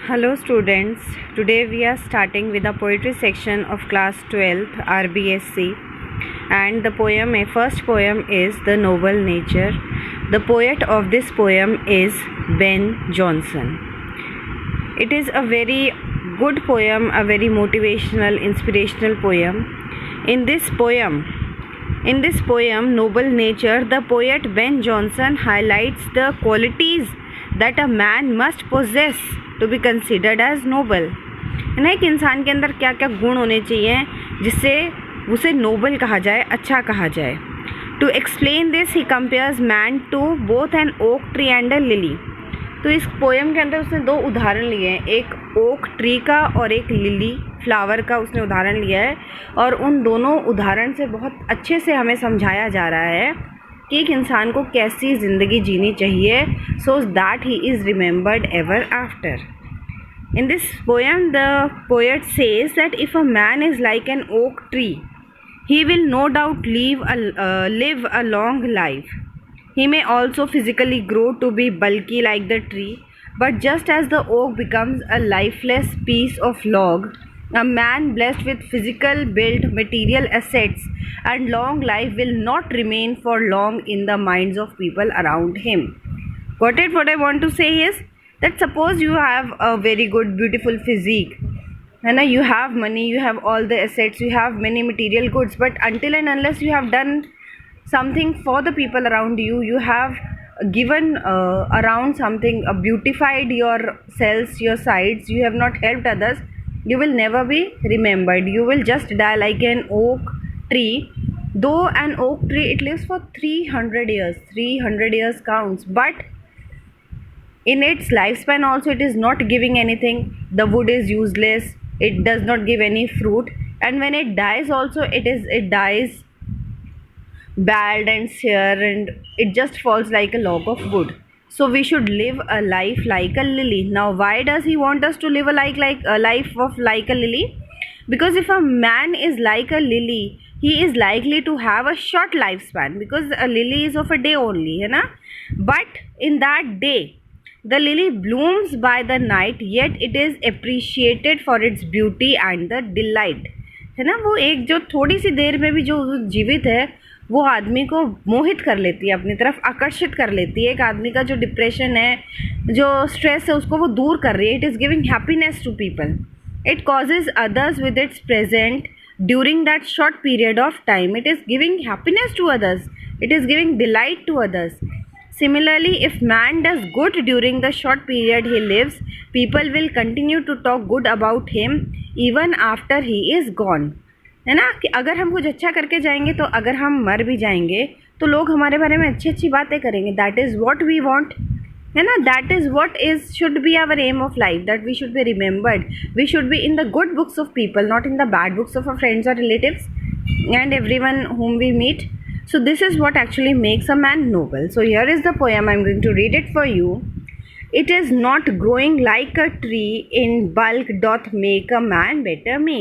Hello students, today we are starting with the poetry section of class 12th RBSC, and the first poem is The Noble Nature. The poet of this poem is Ben Jonson. It is a very good poem, a very motivational, inspirational poem. In this poem, Noble Nature, the poet Ben Jonson highlights the qualities that a man must possess to be considered as noble. है ना, एक इंसान के अंदर क्या क्या गुण होने चाहिए जिससे उसे नोबल कहा जाए, अच्छा कहा जाए. To explain this he compares man to both an oak tree and a lily. तो इस पोएम के अंदर उसने दो उदाहरण लिए हैं, एक ओक ट्री का और एक लिली फ्लावर का उसने उदाहरण लिया है, और उन दोनों उदाहरण से बहुत अच्छे से हमें समझाया जा रहा है कि एक इंसान को कैसी ज़िंदगी जीनी चाहिए so that he is remembered ever after. In this poem, the poet says that if a man is like an oak tree, he will no doubt live a long life. He may also physically grow to be bulky like the tree, but just as the oak becomes a lifeless piece of log, a man blessed with physical build, material assets, and long life will not remain for long in the minds of people around him. What I want to say is that suppose you have a very good, beautiful physique, and you have money, you have all the assets, you have many material goods, but until and unless you have done something for the people around you, you have given around something, beautified yourselves, your sides, you have not helped others, you will never be remembered. You will just die like an oak tree. Though an oak tree, it lives for 300 years. 300 years counts, but in its lifespan also it is not giving anything. The wood is useless, it does not give any fruit, and when it dies also it dies bald and sere, and it just falls like a log of wood. So we should live a life like a lily. Now why does he want us to live a life of like a lily? Because if a man is like a lily, he is likely to have a short lifespan, because a lily is of a day only, है ना. But in that day the lily blooms by the night, yet it is appreciated for its beauty and the delight, है ना. वो एक जो थोड़ी सी देर में भी जो जीवित है वो आदमी को मोहित कर लेती है, अपनी तरफ आकर्षित कर लेती है. एक आदमी का जो डिप्रेशन है, जो स्ट्रेस है, उसको वो दूर कर रही है. It is giving happiness to people. It causes others with its present during that short period of time. It is giving happiness to others, it is giving delight to others. Similarly, if man does good during the short period he lives, people will continue to talk good about him even after he is gone. है ना, कि अगर हम कुछ अच्छा करके जाएंगे तो अगर हम मर भी जाएंगे तो लोग हमारे बारे में अच्छी अच्छी बातें करेंगे. That is what we want, है ना. That is what is should be our aim of life, that we should be remembered. We should be in the good books of people, not in the bad books of our friends और relatives and everyone whom we meet. So this is what actually makes a man noble. So here is the poem, I'm going to read it for you. It is not growing like a tree in bulk doth make a man better me.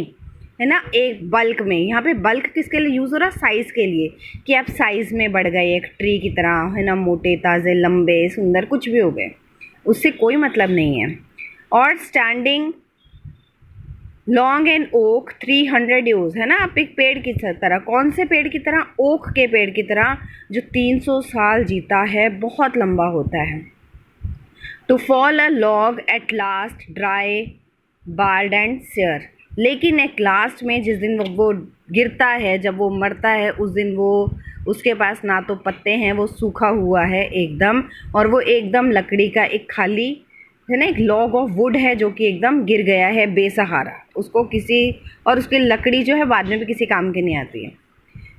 है ना, एक bulk में, यहाँ पे bulk किसके लिए use हो रहा है? साइज़ के लिए, कि आप साइज़ में बढ़ गए एक ट्री की तरह, है ना, मोटे ताज़े लंबे सुंदर कुछ भी हो गए, उससे कोई मतलब नहीं है. और standing long and oak 300 years, है ना. आप एक पेड़ की तरह, कौन से पेड़ की तरह? ओक के पेड़ की तरह, जो 300 साल जीता है, बहुत लंबा होता है. To fall a log at last dry bald and sere. लेकिन एक लास्ट में जिस दिन वो गिरता है, जब वो मरता है, उस दिन वो उसके पास ना तो पत्ते हैं, वो सूखा हुआ है एकदम, और वो एकदम लकड़ी का एक खाली, है ना, एक लॉग ऑफ वुड है जो कि एकदम गिर गया है बेसहारा. उसको किसी, और उसकी लकड़ी जो है बाद में भी किसी काम की नहीं आती है.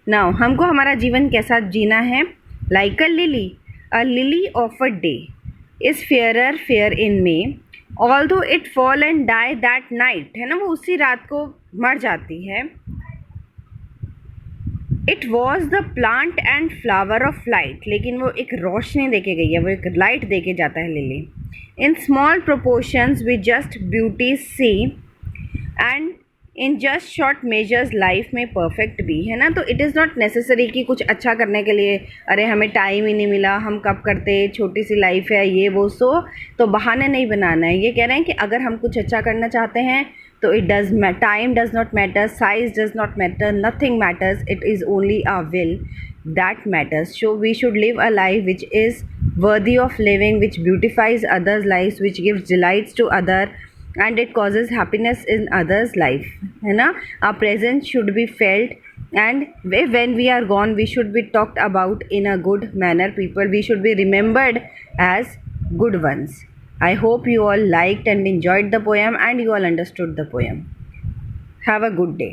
नाउ हमको हमारा जीवन कैसा जीना है? Like a lily of a day is fair in May although it fall and die that night. है ना, वो उसी रात को मर जाती है. It was the plant and flower of light. लेकिन वो एक रोशनी दे के गई है, वो एक लाइट दे के जाता है lily. In small proportions we just beauty see, and in just short measures life में परफेक्ट भी है ना. तो इट इज़ नॉट नेसेसरी कि कुछ अच्छा करने के लिए अरे हमें टाइम ही नहीं मिला, हम कब करते, छोटी सी लाइफ है, ये वो. सो तो बहाने नहीं बनाना है. ये कह रहे हैं कि अगर हम कुछ अच्छा करना चाहते हैं तो it does time does not matter, size does not matter, nothing matters. It is only our will that matters. So we should live a life which is worthy of living, which beautifies others' lives, which gives delights to other, and it causes happiness in others' life, है ना. Our presence should be felt, and when we are gone we should be talked about in a good manner. People, we should be remembered as good ones. I hope you all liked and enjoyed the poem and you all understood the poem. Have a good day.